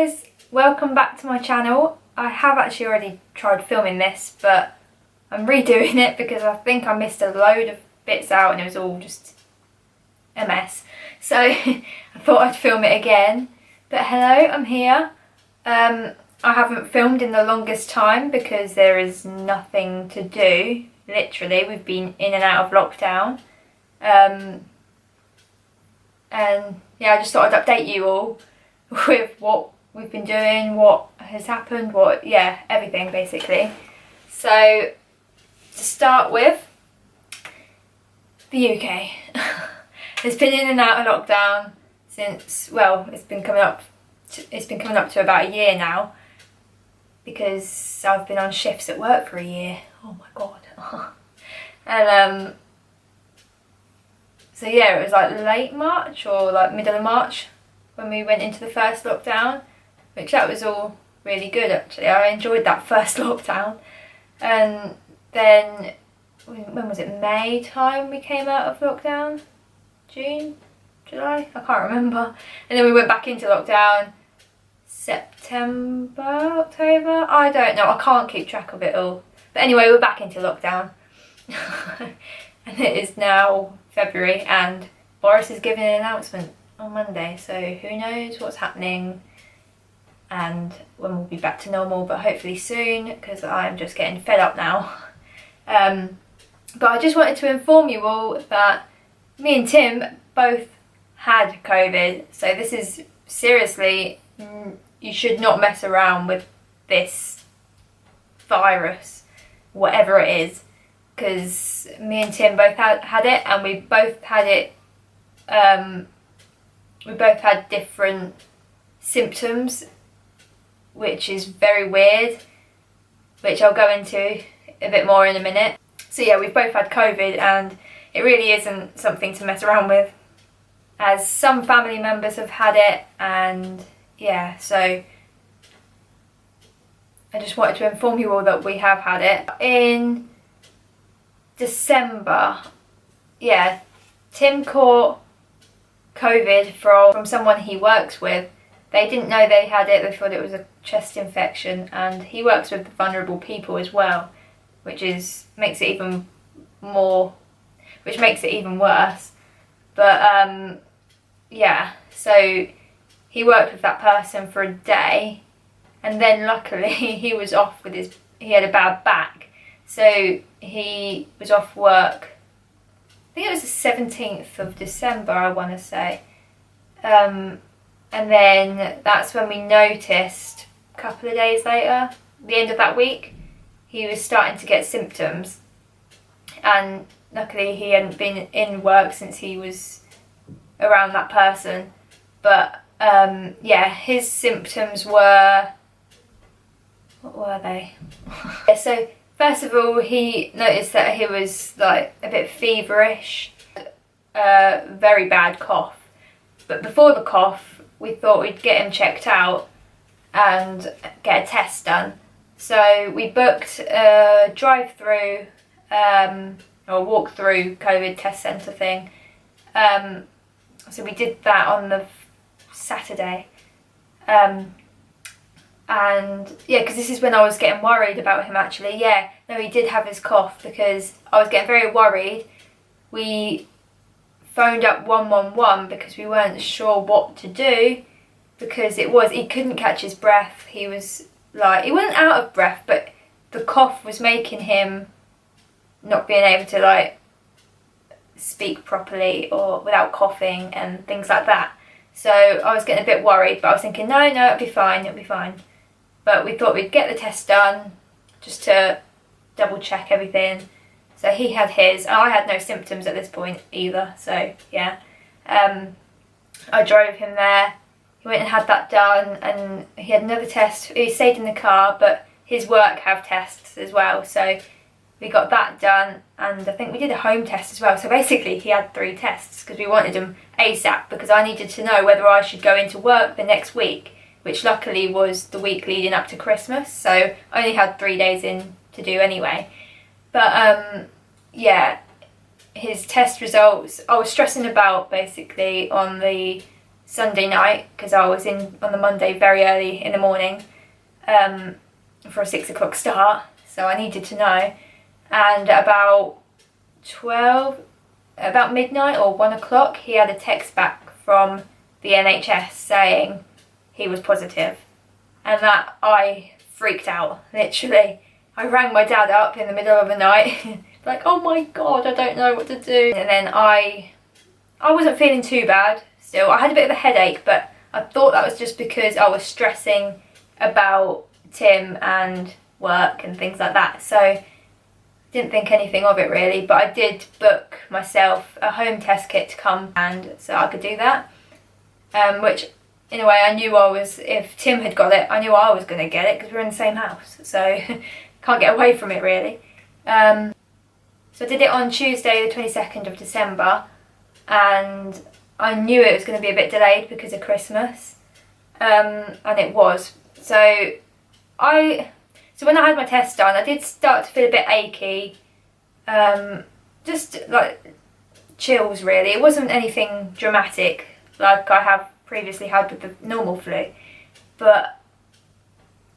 guys, welcome back to my channel. I have actually already tried filming this, but I'm redoing it because I think I missed a load of bits out and it was all just a mess. So I thought I'd film it again. But hello, I'm here. I haven't filmed in the longest time because there is nothing to do. Literally, we've been in and out of lockdown. And yeah, I just thought I'd update you all with what we've been doing, what has happened, everything basically. So to start with, the UK. It's been in and out of lockdown since, well, it's been coming up to about a year now, because I've been on shifts at work for a year. Oh my god. And so yeah, it was like late March or like middle of March when we went into the first lockdown, which that was all really good actually. I enjoyed that first lockdown. And then, when was it, May time we came out of lockdown? June? July? I can't remember. And then we went back into lockdown September, October? I don't know, I can't keep track of it all. But anyway, we're back into lockdown. And it is now February and Boris is giving an announcement on Monday, so who knows what's happening and when we'll be back to normal, but hopefully soon, because I'm just getting fed up now. But I just wanted to inform you all that me and Tim both had COVID, so this is seriously, you should not mess around with this virus, whatever it is, because me and Tim both had it, and we both had it, we both had different symptoms, which is very weird, which I'll go into a bit more in a minute. So yeah, we've both had COVID and it really isn't something to mess around with, as some family members have had it, and yeah, so I just wanted to inform you all that we have had it. In December, yeah, Tim caught COVID from someone he works with. They didn't know they had it, they thought it was a chest infection, and he works with vulnerable people as well, which makes it even worse. But yeah, so he worked with that person for a day, and then luckily he was off with he had a bad back, so he was off work. I think it was the 17th of December, I want to say. And then that's when we noticed, a couple of days later, the end of that week, he was starting to get symptoms. And luckily he hadn't been in work since he was around that person. But yeah, his symptoms were, what were they? Yeah, so first of all, he noticed that he was like a bit feverish, very bad cough. But before the cough, we thought we'd get him checked out and get a test done. So we booked a drive-through or walk-through COVID test centre thing. So we did that on the Saturday. And yeah, because this is when I was getting worried about him actually. Yeah, no, he did have his cough, because I was getting very worried. We phoned up 111 because we weren't sure what to do, because he couldn't catch his breath. He was like, he wasn't out of breath, but the cough was making him not being able to like speak properly or without coughing and things like that. So I was getting a bit worried, but I was thinking, no, it'll be fine. But we thought we'd get the test done just to double check everything. So he had his, and I had no symptoms at this point either, so yeah. I drove him there, he went and had that done, and he had another test. He stayed in the car, but his work have tests as well, so we got that done, and I think we did a home test as well. So basically he had 3 tests, because we wanted them ASAP, because I needed to know whether I should go into work the next week, which luckily was the week leading up to Christmas, so I only had 3 days in to do anyway. But yeah, his test results, I was stressing about basically on the Sunday night because I was in on the Monday very early in the morning for a 6 o'clock start, so I needed to know. And about midnight or 1 o'clock, he had a text back from the NHS saying he was positive, and that I freaked out, literally. I rang my dad up in the middle of the night like, oh my god, I don't know what to do. And then I wasn't feeling too bad still. I had a bit of a headache, but I thought that was just because I was stressing about Tim and work and things like that, so didn't think anything of it really. But I did book myself a home test kit to come, and so I could do that, which in a way I knew if Tim had got it, I knew I was going to get it because we're in the same house, so can't get away from it really. So I did it on Tuesday the 22nd of December, and I knew it was going to be a bit delayed because of Christmas, and it was. So when I had my test done, I did start to feel a bit achy, just like chills really. It wasn't anything dramatic like I have previously had with the normal flu, but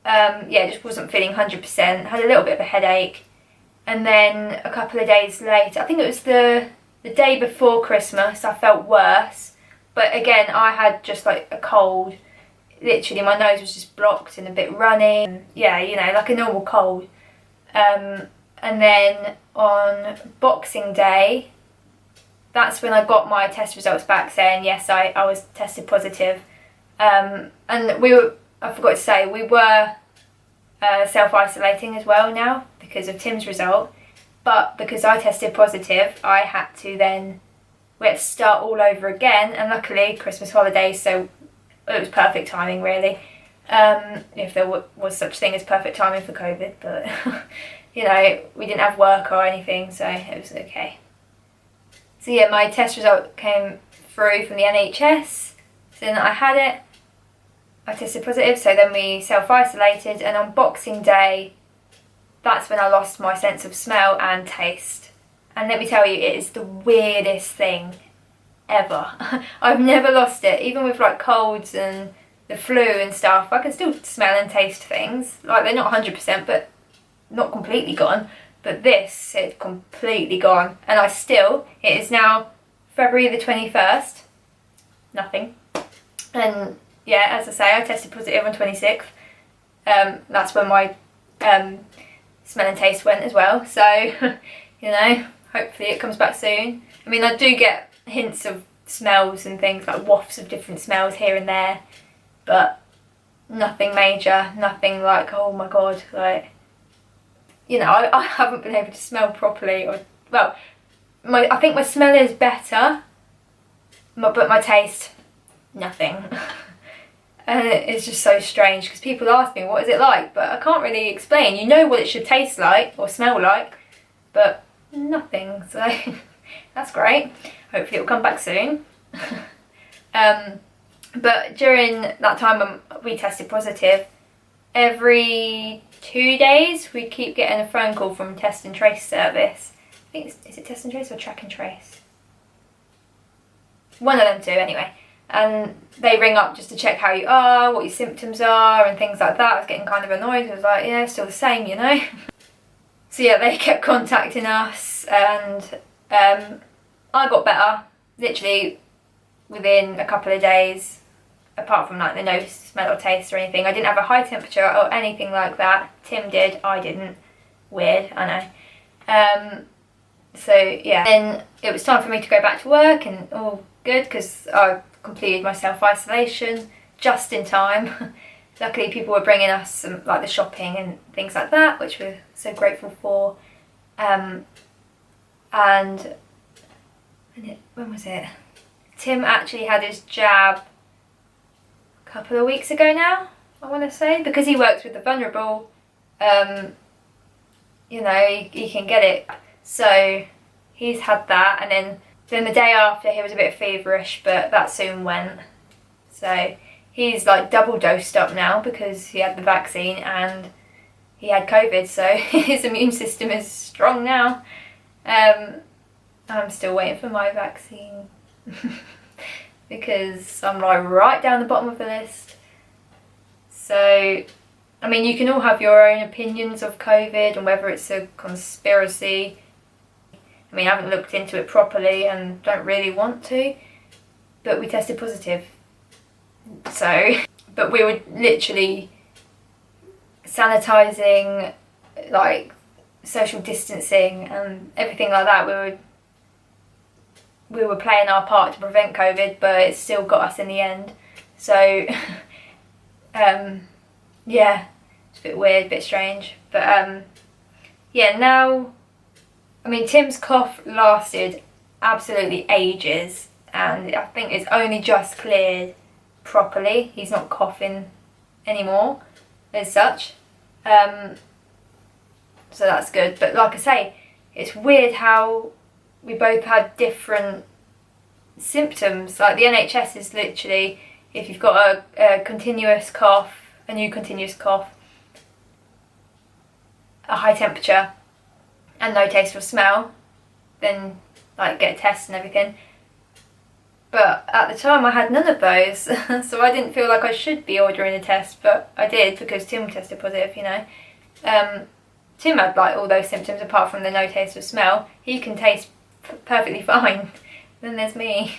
yeah, just wasn't feeling 100%, had a little bit of a headache. And then a couple of days later, I think it was the day before Christmas, I felt worse, but again I had just like a cold. Literally my nose was just blocked and a bit runny, yeah, you know, like a normal cold. And then on Boxing Day, that's when I got my test results back saying yes, I was tested positive. And I forgot to say, we were self-isolating as well now because of Tim's result, but because I tested positive, we had to start all over again, and luckily Christmas holidays, so it was perfect timing really, if there was such thing as perfect timing for COVID, but you know, we didn't have work or anything, so it was okay. So yeah, my test result came through from the NHS, so then I had it, I tested positive, so then we self-isolated, and on Boxing Day, that's when I lost my sense of smell and taste. And let me tell you, it is the weirdest thing ever. I've never lost it, even with like colds and the flu and stuff. I can still smell and taste things, like they're not 100%, but not completely gone. But this, it's completely gone, and it is now February the 21st, nothing. And yeah, as I say, I tested positive on 26th. That's when my smell and taste went as well, so you know, hopefully it comes back soon. I mean, I do get hints of smells and things, like wafts of different smells here and there, but nothing major, nothing like, oh my god, like, you know, I haven't been able to smell properly, or, well, I think my smell is better, but my taste, nothing. And it's just so strange because people ask me, what is it like? But I can't really explain. You know what it should taste like or smell like, but nothing, so that's great. Hopefully it'll come back soon. But during that time when we tested positive, every 2 days we keep getting a phone call from Test and Trace service. I think is it Test and Trace or Track and Trace? One of them two anyway. And they ring up just to check how you are, what your symptoms are and things like that. I was getting kind of annoyed. I was like, yeah, still the same, you know. So yeah, they kept contacting us, and I got better literally within a couple of days, apart from like the no smell or taste or anything. I didn't have a high temperature or anything like that. Tim did, I didn't. Weird, I know. So yeah, then it was time for me to go back to work, and all good because I completed my self-isolation just in time. Luckily people were bringing us some, like the shopping and things like that, which we're so grateful for. And when was it? Tim actually had his jab a couple of weeks ago now, I want to say, because he works with the vulnerable, you know, he can get it. So he's had that, and then the day after he was a bit feverish, but that soon went. So he's like double dosed up now because he had the vaccine and he had COVID, so his immune system is strong now. I'm still waiting for my vaccine. because I'm like right down the bottom of the list. So, I mean, you can all have your own opinions of COVID and whether it's a conspiracy. I mean, I haven't looked into it properly and don't really want to, but we tested positive. So, but we were literally sanitising, like social distancing and everything like that. We were playing our part to prevent COVID, but it still got us in the end. So, yeah, it's a bit weird, a bit strange. But yeah, now, I mean, Tim's cough lasted absolutely ages, and I think it's only just cleared properly. He's not coughing anymore as such. So that's good. But like I say, it's weird how we both had different symptoms. Like the NHS is literally, if you've got a continuous cough, a new continuous cough, a high temperature and no taste or smell, then like get a test and everything. But at the time I had none of those, so I didn't feel like I should be ordering a test, but I did because Tim tested positive, you know. Tim had like all those symptoms apart from the no taste or smell. He can taste perfectly fine. Then there's me.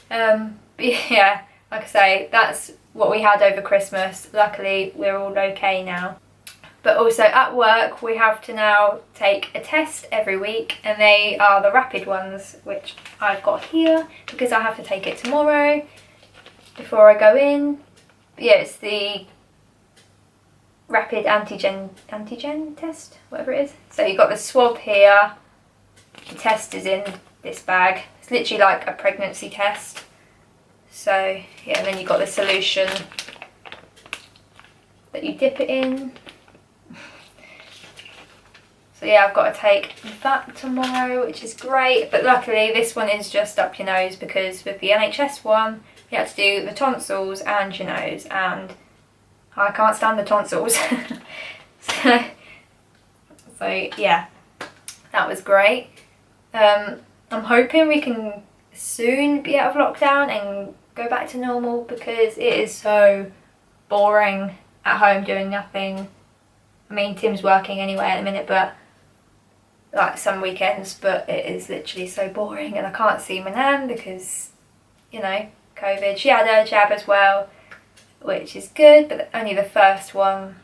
But yeah, like I say, that's what we had over Christmas. Luckily we're all okay now. But also at work we have to now take a test every week, and they are the rapid ones, which I've got here because I have to take it tomorrow before I go in. But yeah, it's the rapid antigen test, whatever it is. So you've got the swab here, the test is in this bag. It's literally like a pregnancy test. So yeah, and then you've got the solution that you dip it in. So yeah, I've got to take that tomorrow, which is great. But luckily this one is just up your nose, because with the NHS one, you had to do the tonsils and your nose, and I can't stand the tonsils. so yeah, that was great. I'm hoping we can soon be out of lockdown and go back to normal, because it is so boring at home doing nothing. I mean, Tim's working anyway at the minute, but like some weekends, but it is literally so boring, and I can't see my nan because, you know, COVID. She had her jab as well, which is good, but only the first one,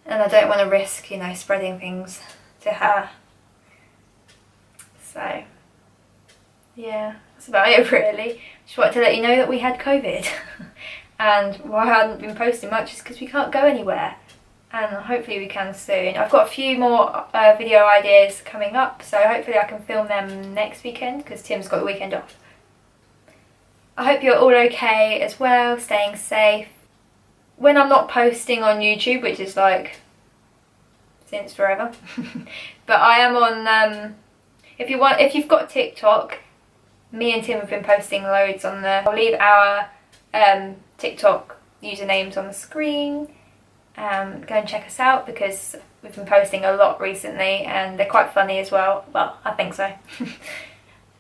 and I don't want to risk, you know, spreading things to her. So yeah, that's about it really. Just wanted to let you know that we had COVID. And why I hadn't been posting much is because we can't go anywhere, and hopefully we can soon. I've got a few more video ideas coming up, so hopefully I can film them next weekend because Tim's got the weekend off. I hope you're all okay as well, staying safe. When I'm not posting on YouTube, which is like since forever, but I am on, if you've got TikTok, me and Tim have been posting loads on there. I'll leave our TikTok usernames on the screen. Go and check us out because we've been posting a lot recently, and they're quite funny as well. Well, I think so.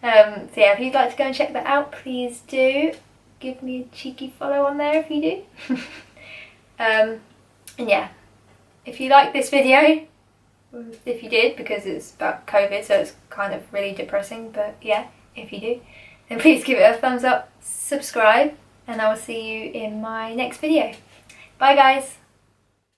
So yeah, if you'd like to go and check that out, please do. Give me a cheeky follow on there if you do. And yeah, if you like this video, if you did, because it's about COVID, so it's kind of really depressing, but yeah, if you do, then please give it a thumbs up, subscribe, and I will see you in my next video. Bye guys!